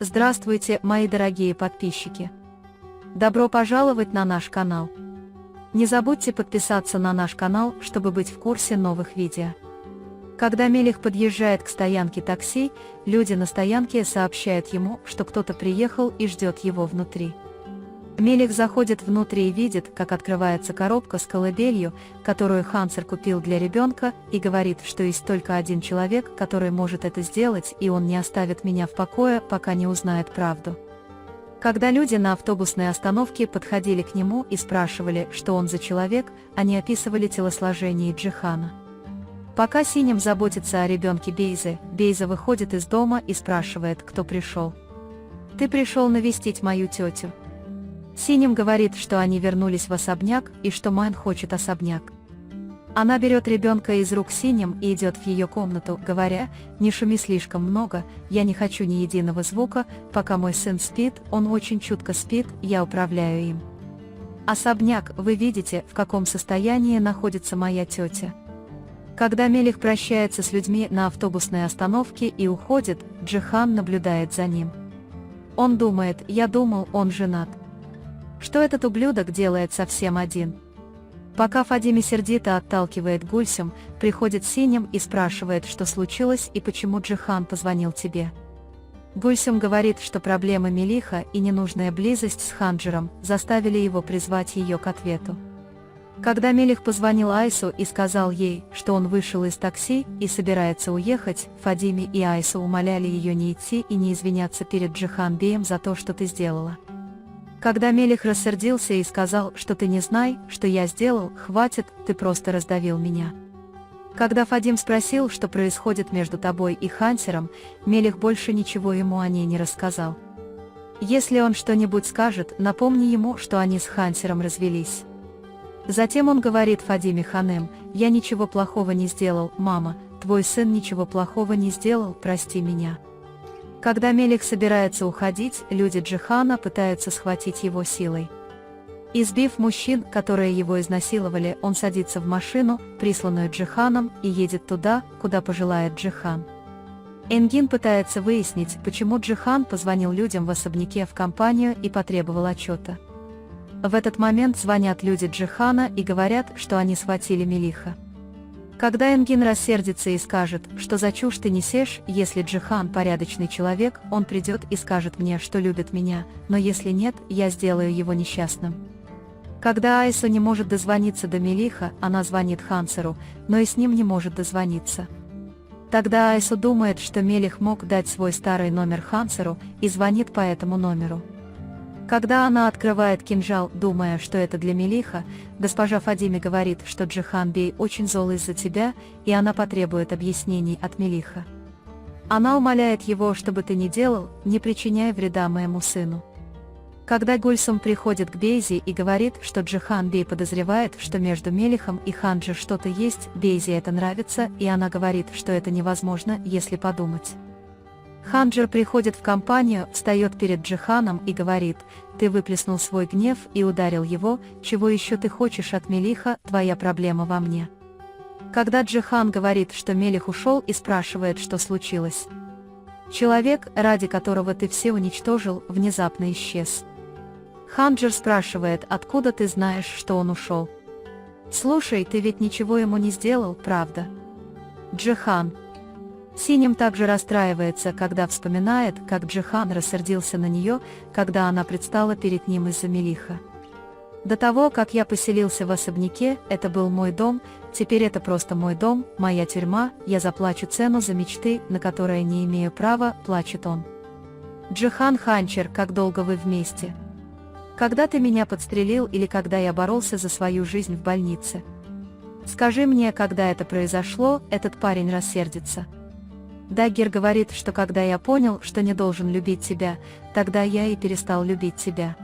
Здравствуйте, мои дорогие подписчики! Добро пожаловать на наш канал! Не забудьте подписаться на наш канал, чтобы быть в курсе новых видео. Когда Мелих подъезжает к стоянке такси, люди на стоянке сообщают ему, что кто-то приехал и ждет его внутри. Мелих заходит внутрь и видит, как открывается коробка с колыбелью, которую Хансер купил для ребенка, и говорит, что есть только один человек, который может это сделать, и он не оставит меня в покое, пока не узнает правду. Когда люди на автобусной остановке подходили к нему и спрашивали, что он за человек, они описывали телосложение Джихана. Пока Синим заботится о ребенке Бейзы, Бейза выходит из дома и спрашивает, кто пришел. «Ты пришел навестить мою тетю». Синим говорит, что они вернулись в особняк и что Майн хочет особняк. Она берет ребенка из рук Синим и идет в ее комнату, говоря: «Не шуми слишком много, я не хочу ни единого звука, пока мой сын спит, он очень чутко спит, я управляю им». Особняк, вы видите, в каком состоянии находится моя тетя. Когда Мелих прощается с людьми на автобусной остановке и уходит, Джихан наблюдает за ним. Он думает: «Я думал, он женат. Что этот ублюдок делает совсем один?» Пока Фадими сердито отталкивает Гульсум, приходит Синим и спрашивает, что случилось и почему Джихан позвонил тебе. Гульсум говорит, что проблемы Мелиха и ненужная близость с Ханджером заставили его призвать ее к ответу. Когда Мелих позвонил Айсу и сказал ей, что он вышел из такси и собирается уехать, Фадими и Айса умоляли ее не идти и не извиняться перед Джихан Беем за то, что ты сделала. Когда Мелих рассердился и сказал, что ты не знай, что я сделал, хватит, ты просто раздавил меня. Когда Фадим спросил, что происходит между тобой и Хансером, Мелих больше ничего ему о ней не рассказал. Если он что-нибудь скажет, напомни ему, что они с Хансером развелись. Затем он говорит Фадиме Ханем: «Я ничего плохого не сделал, мама, твой сын ничего плохого не сделал, прости меня». Когда Мелих собирается уходить, люди Джихана пытаются схватить его силой. Избив мужчин, которые его изнасиловали, он садится в машину, присланную Джиханом, и едет туда, куда пожелает Джихан. Энгин пытается выяснить, почему Джихан позвонил людям в особняке в компанию и потребовал отчета. В этот момент звонят люди Джихана и говорят, что они схватили Мелиха. Когда Энгин рассердится и скажет, что за чушь ты несешь, если Джихан порядочный человек, он придет и скажет мне, что любит меня, но если нет, я сделаю его несчастным. Когда Айса не может дозвониться до Мелиха, она звонит Хансеру, но и с ним не может дозвониться. Тогда Айса думает, что Мелих мог дать свой старый номер Хансеру, и звонит по этому номеру. Когда она открывает кинжал, думая, что это для Мелиха, госпожа Фадими говорит, что Джихан Бей очень зол из-за тебя, и она потребует объяснений от Мелиха. Она умоляет его, чтобы ты не делал, не причиняя вреда моему сыну. Когда Гульсум приходит к Бейзе и говорит, что Джихан Бей подозревает, что между Мелихом и Ханджи что-то есть, Бейзе это нравится, и она говорит, что это невозможно, если подумать. Ханджер приходит в компанию, встает перед Джиханом и говорит: «Ты выплеснул свой гнев и ударил его, чего еще ты хочешь от Мелиха, твоя проблема во мне». Когда Джихан говорит, что Мелих ушел, и спрашивает, что случилось. Человек, ради которого ты все уничтожил, внезапно исчез. Ханджер спрашивает: «Откуда ты знаешь, что он ушел?» «Слушай, ты ведь ничего ему не сделал, правда?» Джихан. Синим также расстраивается, когда вспоминает, как Джихан рассердился на нее, когда она предстала перед ним из-за Мелиха. «До того, как я поселился в особняке, это был мой дом, теперь это просто мой дом, моя тюрьма, я заплачу цену за мечты, на которые не имею права», — плачет он. Джихан Ханчер, как долго вы вместе? Когда ты меня подстрелил или когда я боролся за свою жизнь в больнице? Скажи мне, когда это произошло, этот парень рассердится. Даггер говорит, что когда я понял, что не должен любить тебя, тогда я и перестал любить тебя.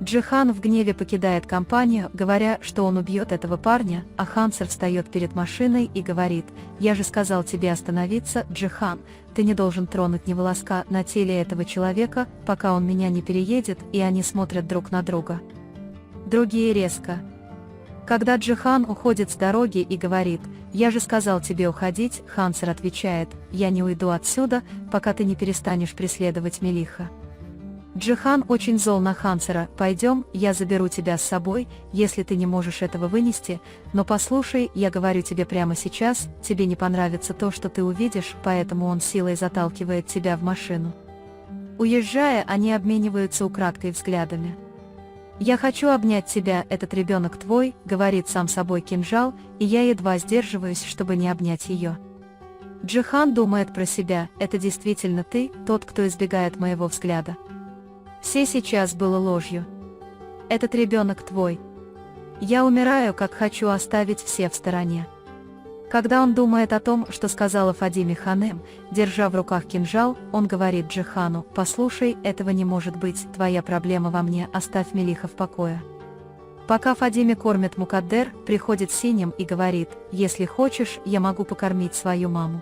Джихан в гневе покидает компанию, говоря, что он убьет этого парня, а Хансер встает перед машиной и говорит: «Я же сказал тебе остановиться, Джихан, ты не должен тронуть ни волоска на теле этого человека, пока он меня не переедет», и они смотрят друг на друга. Другие резко. Когда Джихан уходит с дороги и говорит: «Я же сказал тебе уходить», Хансер отвечает: «Я не уйду отсюда, пока ты не перестанешь преследовать Мелиха». Джихан очень зол на Хансера: «Пойдем, я заберу тебя с собой, если ты не можешь этого вынести, но послушай, я говорю тебе прямо сейчас, тебе не понравится то, что ты увидишь», поэтому он силой заталкивает тебя в машину. Уезжая, они обмениваются украдкой взглядами. «Я хочу обнять тебя, этот ребенок твой», — говорит сам собой кинжал, и я едва сдерживаюсь, чтобы не обнять ее. Джихан думает про себя: «Это действительно ты, тот, кто избегает моего взгляда. Все сейчас было ложью. Этот ребенок твой. Я умираю, как хочу оставить все в стороне». Когда он думает о том, что сказала Фадиме Ханем, держа в руках кинжал, он говорит Джихану: «Послушай, этого не может быть, твоя проблема во мне, оставь Мелиха в покое». Пока Фадиме кормят Мукаддер, приходит Синим и говорит: «Если хочешь, я могу покормить свою маму».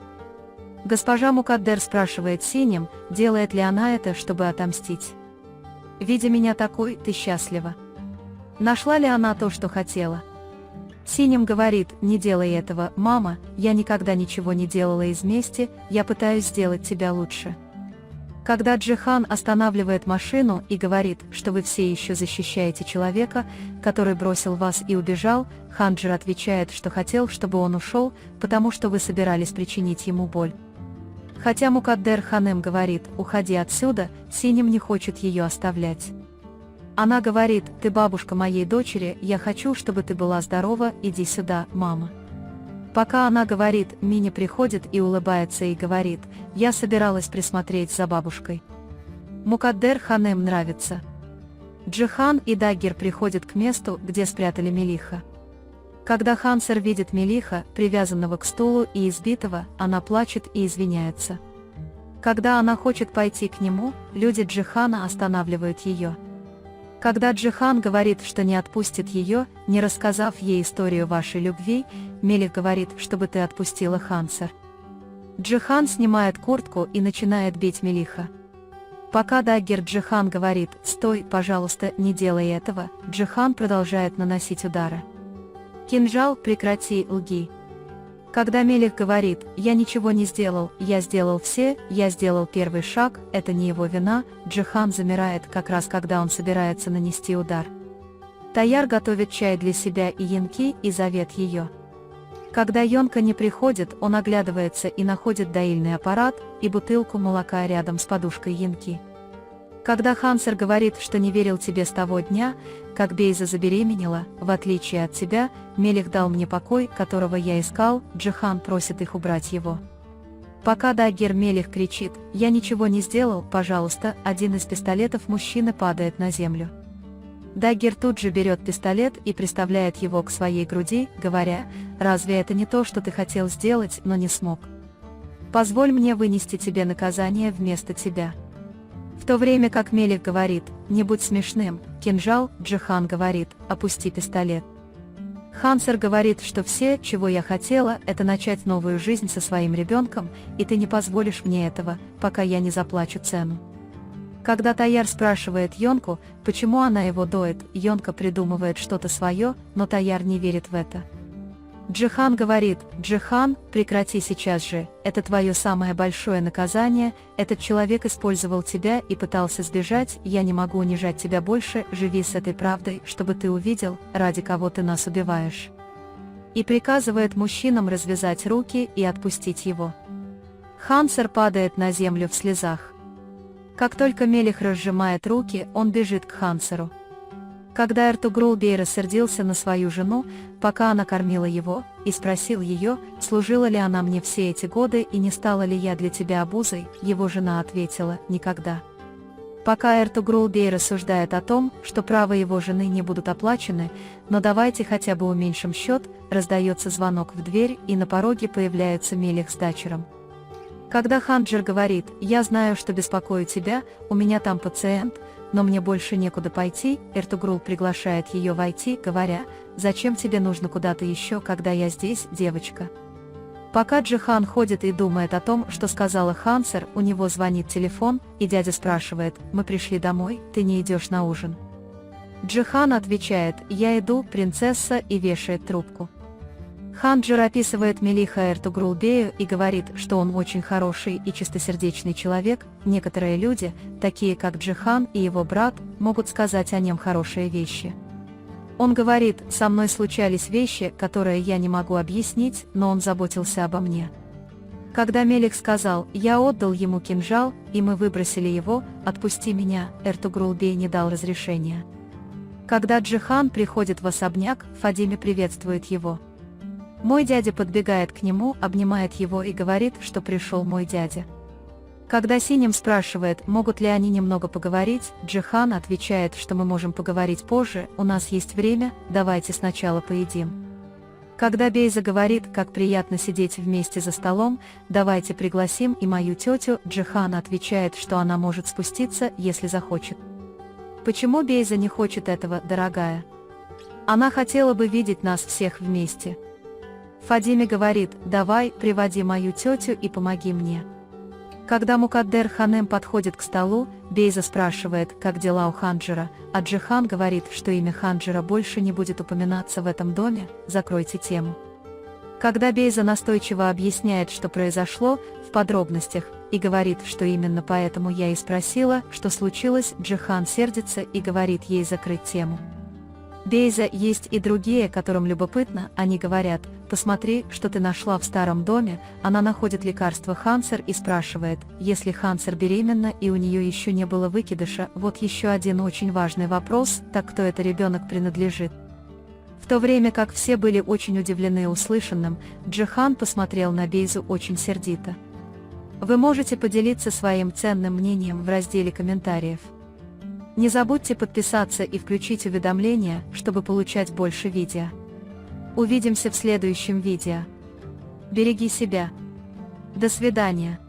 Госпожа Мукаддер спрашивает Синим, делает ли она это, чтобы отомстить. «Видя меня такой, ты счастлива? Нашла ли она то, что хотела?» Синим говорит: «Не делай этого, мама, я никогда ничего не делала из мести, я пытаюсь сделать тебя лучше». Когда Джихан останавливает машину и говорит, что вы все еще защищаете человека, который бросил вас и убежал, Ханджер отвечает, что хотел, чтобы он ушел, потому что вы собирались причинить ему боль. Хотя Мукаддер Ханем говорит: «Уходи отсюда», Синим не хочет ее оставлять. Она говорит: «Ты бабушка моей дочери, я хочу, чтобы ты была здорова, иди сюда, мама». Пока она говорит, Мини приходит и улыбается и говорит: «Я собиралась присмотреть за бабушкой». Мукаддер Ханем нравится. Джихан и Даггер приходят к месту, где спрятали Мелиха. Когда Хансер видит Мелиха, привязанного к стулу и избитого, она плачет и извиняется. Когда она хочет пойти к нему, люди Джихана останавливают ее. Когда Джихан говорит, что не отпустит ее, не рассказав ей историю вашей любви, Мелих говорит, чтобы ты отпустила Хансер. Джихан снимает куртку и начинает бить Мелиха. Пока Даггер Джихан говорит: «Стой, пожалуйста, не делай этого», Джихан продолжает наносить удары. «Кинжал, прекрати, лги». Когда Мелих говорит: «Я ничего не сделал, я сделал все, я сделал первый шаг, это не его вина», Джихан замирает как раз когда он собирается нанести удар. Таяр готовит чай для себя и Янки и зовет ее. Когда Йонка не приходит, он оглядывается и находит доильный аппарат и бутылку молока рядом с подушкой Янки. Когда Хансер говорит, что не верил тебе с того дня, как Бейза забеременела, в отличие от тебя, Мелих дал мне покой, которого я искал, Джихан просит их убрать его. Пока Даггер Мелих кричит: «Я ничего не сделал, пожалуйста», один из пистолетов мужчины падает на землю. Даггер тут же берет пистолет и приставляет его к своей груди, говоря: «Разве это не то, что ты хотел сделать, но не смог? Позволь мне вынести тебе наказание вместо тебя». В то время как Мелих говорит: «Не будь смешным», кинжал, Джихан говорит: «Опусти пистолет». Хансер говорит, что все, чего я хотела, это начать новую жизнь со своим ребенком, и ты не позволишь мне этого, пока я не заплачу цену. Когда Таяр спрашивает Йонку, почему она его доит, Йонка придумывает что-то свое, но Таяр не верит в это. Джихан говорит: «Джихан, прекрати сейчас же, это твое самое большое наказание, этот человек использовал тебя и пытался сбежать, я не могу унижать тебя больше, живи с этой правдой, чтобы ты увидел, ради кого ты нас убиваешь». И приказывает мужчинам развязать руки и отпустить его. Хансер падает на землю в слезах. Как только Мелих разжимает руки, он бежит к Хансеру. Когда Эртугрул Бей рассердился на свою жену, пока она кормила его, и спросил ее, служила ли она мне все эти годы и не стала ли я для тебя обузой, его жена ответила: «Никогда». Пока Эртугрул Бей рассуждает о том, что права его жены не будут оплачены, но давайте хотя бы уменьшим счет, раздается звонок в дверь, и на пороге появляется Мелих с Дачером. Когда Ханджер говорит: «Я знаю, что беспокою тебя, у меня там пациент, но мне больше некуда пойти», Эртугрул приглашает ее войти, говоря: «Зачем тебе нужно куда-то еще, когда я здесь, девочка?» Пока Джихан ходит и думает о том, что сказала Хансер, у него звонит телефон, и дядя спрашивает: «Мы пришли домой, ты не идешь на ужин?» Джихан отвечает: «Я иду, принцесса», и вешает трубку. Ханджир описывает Мелиха Эртугрул-бею и говорит, что он очень хороший и чистосердечный человек. Некоторые люди, такие как Джихан и его брат, могут сказать о нем хорошие вещи. Он говорит: «Со мной случались вещи, которые я не могу объяснить, но он заботился обо мне». Когда Мелих сказал: «Я отдал ему кинжал, и мы выбросили его, отпусти меня», Эртугрул-бей не дал разрешения. Когда Джихан приходит в особняк, Фадиме приветствует его. Мой дядя подбегает к нему, обнимает его и говорит, что пришел мой дядя. Когда Синим спрашивает, могут ли они немного поговорить, Джихан отвечает, что мы можем поговорить позже, у нас есть время, давайте сначала поедим. Когда Бейза говорит, как приятно сидеть вместе за столом, давайте пригласим и мою тетю, Джихан отвечает, что она может спуститься, если захочет. Почему Бейза не хочет этого, дорогая? Она хотела бы видеть нас всех вместе. Фадиме говорит: «Давай, приводи мою тетю и помоги мне». Когда Мукаддер Ханем подходит к столу, Бейза спрашивает, как дела у Ханджира, а Джихан говорит, что имя Ханджира больше не будет упоминаться в этом доме, закройте тему. Когда Бейза настойчиво объясняет, что произошло, в подробностях, и говорит, что именно поэтому я и спросила, что случилось, Джихан сердится и говорит ей закрыть тему. Бейза есть и другие, которым любопытно, они говорят: «Посмотри, что ты нашла в старом доме». Она находит лекарство Хансер и спрашивает: «Если Хансер беременна и у нее еще не было выкидыша, вот еще один очень важный вопрос, так кто это ребенок принадлежит?» В то время как все были очень удивлены услышанным, Джихан посмотрел на Бейзу очень сердито. Вы можете поделиться своим ценным мнением в разделе комментариев. Не забудьте подписаться и включить уведомления, чтобы получать больше видео. Увидимся в следующем видео. Береги себя. До свидания.